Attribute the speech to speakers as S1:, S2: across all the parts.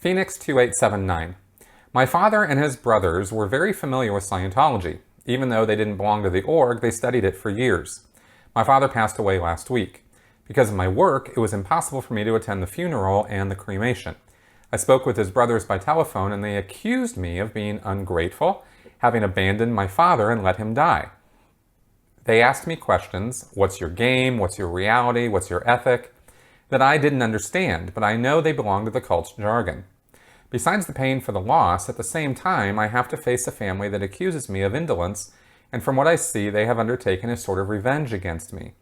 S1: Phoenix 2879. My father and his brothers were very familiar with Scientology. Even though they didn't belong to the org, they studied it for years. My father passed away last week. Because of my work, it was impossible for me to attend the funeral and the cremation. I spoke with his brothers by telephone and they accused me of being ungrateful, having abandoned my father and let him die. They asked me questions, what's your game, what's your reality, what's your ethic, that I didn't understand, but I know they belong to the cult jargon. Besides the pain for the loss, at the same time, I have to face a family that accuses me of indolence, and from what I see, they have undertaken a sort of revenge against me.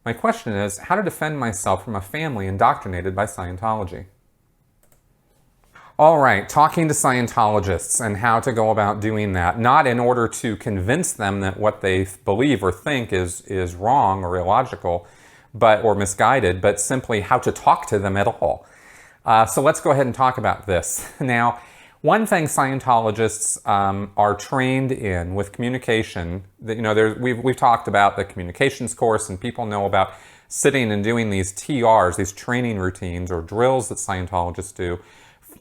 S1: My question is, how to defend myself from a family indoctrinated by Scientology? All right, talking to Scientologists and how to go about doing that, not in order to convince them that what they believe or think is wrong or illogical, or misguided, but simply how to talk to them at all. So let's go ahead and talk about this. Now, one thing Scientologists are trained in with communication, we've talked about the communications course, and people know about sitting and doing these TRs, these training routines or drills that Scientologists do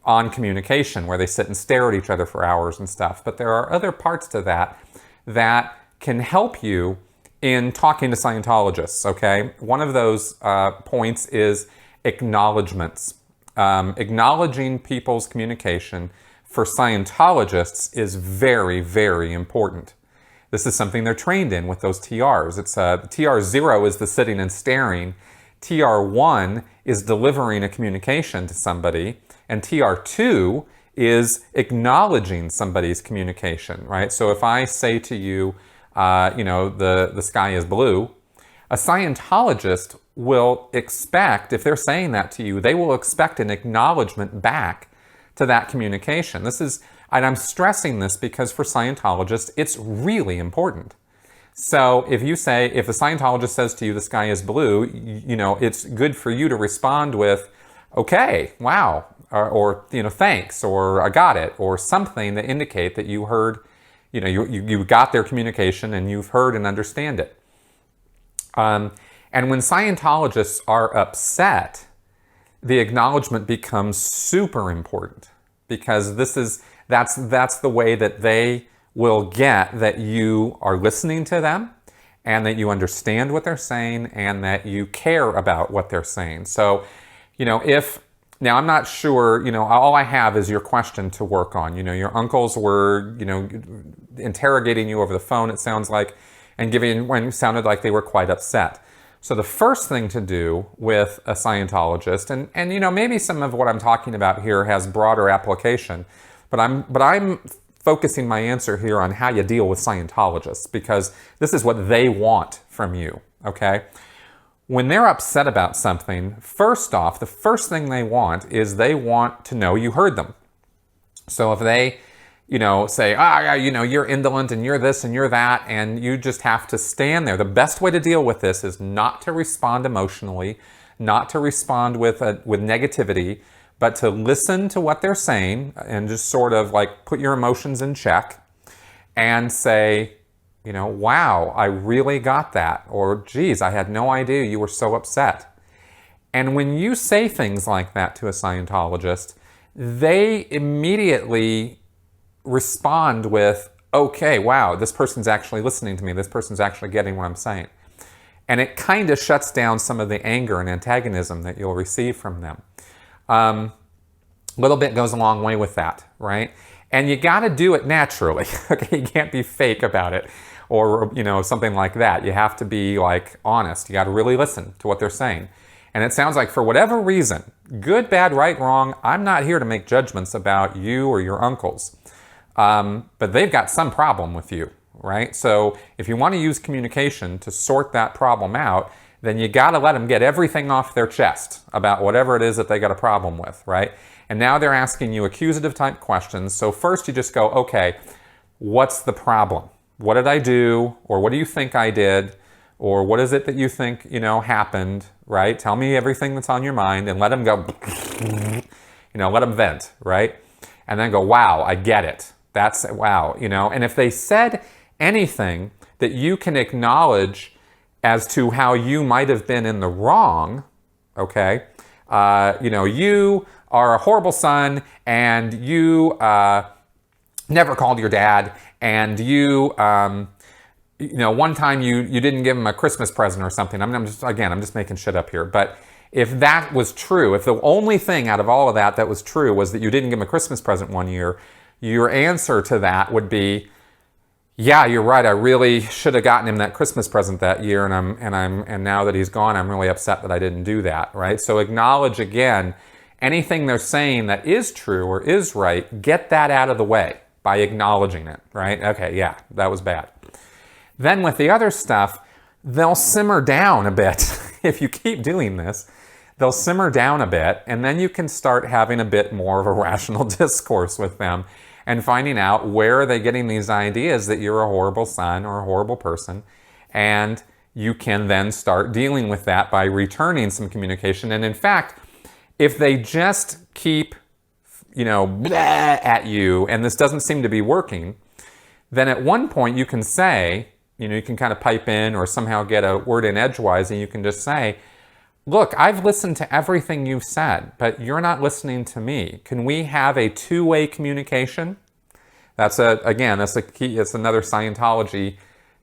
S1: on communication, where they sit and stare at each other for hours and stuff. But there are other parts to that that can help you in talking to Scientologists, okay? One of those points is acknowledgments. Acknowledging people's communication for Scientologists is very, very important. This is something they're trained in with those TRs. TR0 is the sitting and staring. TR1 is delivering a communication to somebody. And TR2 is acknowledging somebody's communication, right? So if I say to you, the sky is blue, a Scientologist will expect, if they're saying that to you, they will expect an acknowledgement back to that communication. And I'm stressing this because for Scientologists, it's really important. So if the Scientologist says to you, the sky is blue, it's good for you to respond with, okay, wow, or thanks, or I got it, or something that indicate that you heard, you got their communication and you've heard and understand it. And when Scientologists are upset, the acknowledgement becomes super important, because that's the way that they will get that you are listening to them and that you understand what they're saying and that you care about what they're saying. So, now I'm not sure, all I have is your question to work on. Your uncles were, interrogating you over the phone, it sounds like, and when it sounded like they were quite upset. So the first thing to do with a Scientologist, and maybe some of what I'm talking about here has broader application, but I'm focusing my answer here on how you deal with Scientologists, because this is what they want from you, okay? When they're upset about something, first off, the first thing they want is they want to know you heard them. So if they say, you're indolent and you're this and you're that, and you just have to stand there. The best way to deal with this is not to respond emotionally, not to respond with negativity, but to listen to what they're saying and just sort of like put your emotions in check and say, wow, I really got that. Or, geez, I had no idea you were so upset. And when you say things like that to a Scientologist, they immediately respond with, okay, wow, this person's actually listening to me. This person's actually getting what I'm saying. And it kind of shuts down some of the anger and antagonism that you'll receive from them. A little bit goes a long way with that, right? And you got to do it naturally. Okay, you can't be fake about it or, something like that. You have to be honest. You got to really listen to what they're saying. And it sounds like for whatever reason, good, bad, right, wrong, I'm not here to make judgments about you or your uncles. But they've got some problem with you, right? So if you want to use communication to sort that problem out, then you got to let them get everything off their chest about whatever it is that they got a problem with, right? And now they're asking you accusative type questions. So first you just go, okay, what's the problem? What did I do? Or what do you think I did? Or what is it that you think, happened, right? Tell me everything that's on your mind and let them go, let them vent, right? And then go, wow, I get it. That's, wow, And if they said anything that you can acknowledge as to how you might have been in the wrong, okay, you are a horrible son, and you never called your dad, and you, one time you didn't give him a Christmas present or something. I'm just making shit up here. But if that was true, if the only thing out of all of that was true was that you didn't give him a Christmas present one year, your answer to that would be, yeah, you're right. I really should have gotten him that Christmas present that year, and now that he's gone, I'm really upset that I didn't do that, right? So acknowledge again anything they're saying that is true or is right. Get that out of the way by acknowledging it, right? Okay, yeah, that was bad. Then with the other stuff, they'll simmer down a bit. If you keep doing this, they'll simmer down a bit, and then you can start having a bit more of a rational discourse with them and finding out where are they getting these ideas that you're a horrible son or a horrible person. And you can then start dealing with that by returning some communication. And in fact, if they just keep, blah at you and this doesn't seem to be working, then at one point you can say, you can kind of pipe in or somehow get a word in edgewise, and you can just say, look, I've listened to everything you've said, but you're not listening to me. Can we have a two-way communication? That's a key. It's another Scientology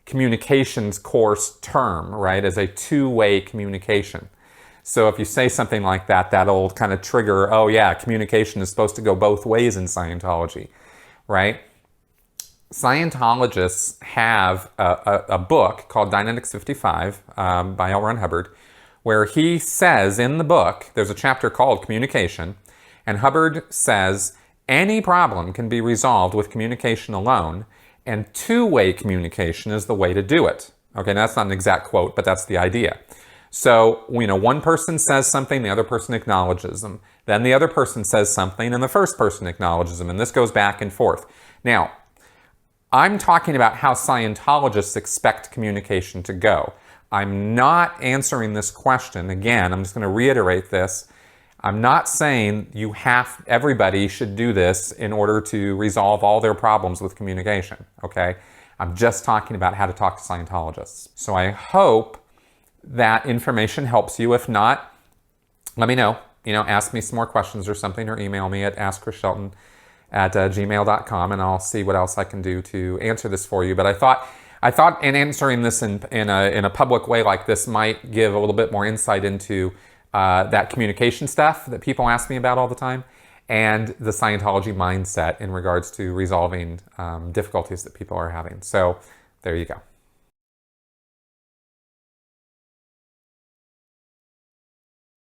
S1: communications course term, right? As a two-way communication. So if you say something like that, that'll kind of trigger, oh yeah, communication is supposed to go both ways in Scientology, right? Scientologists have a book called Dynetics 55 by L. Ron Hubbard, where he says in the book, there's a chapter called Communication, and Hubbard says any problem can be resolved with communication alone, and two-way communication is the way to do it. Okay, now that's not an exact quote, but that's the idea. So, one person says something, the other person acknowledges them. Then the other person says something, and the first person acknowledges them, and this goes back and forth. Now, I'm talking about how Scientologists expect communication to go. I'm not answering this question. Again, I'm just going to reiterate this. I'm not saying everybody should do this in order to resolve all their problems with communication, okay? I'm just talking about how to talk to Scientologists. So I hope that information helps you. If not, let me know. Ask me some more questions or something, or email me at askchristhelton@gmail.com, and I'll see what else I can do to answer this for you. But I thought in answering this in a public way like this might give a little bit more insight into that communication stuff that people ask me about all the time, and the Scientology mindset in regards to resolving difficulties that people are having. So there you go.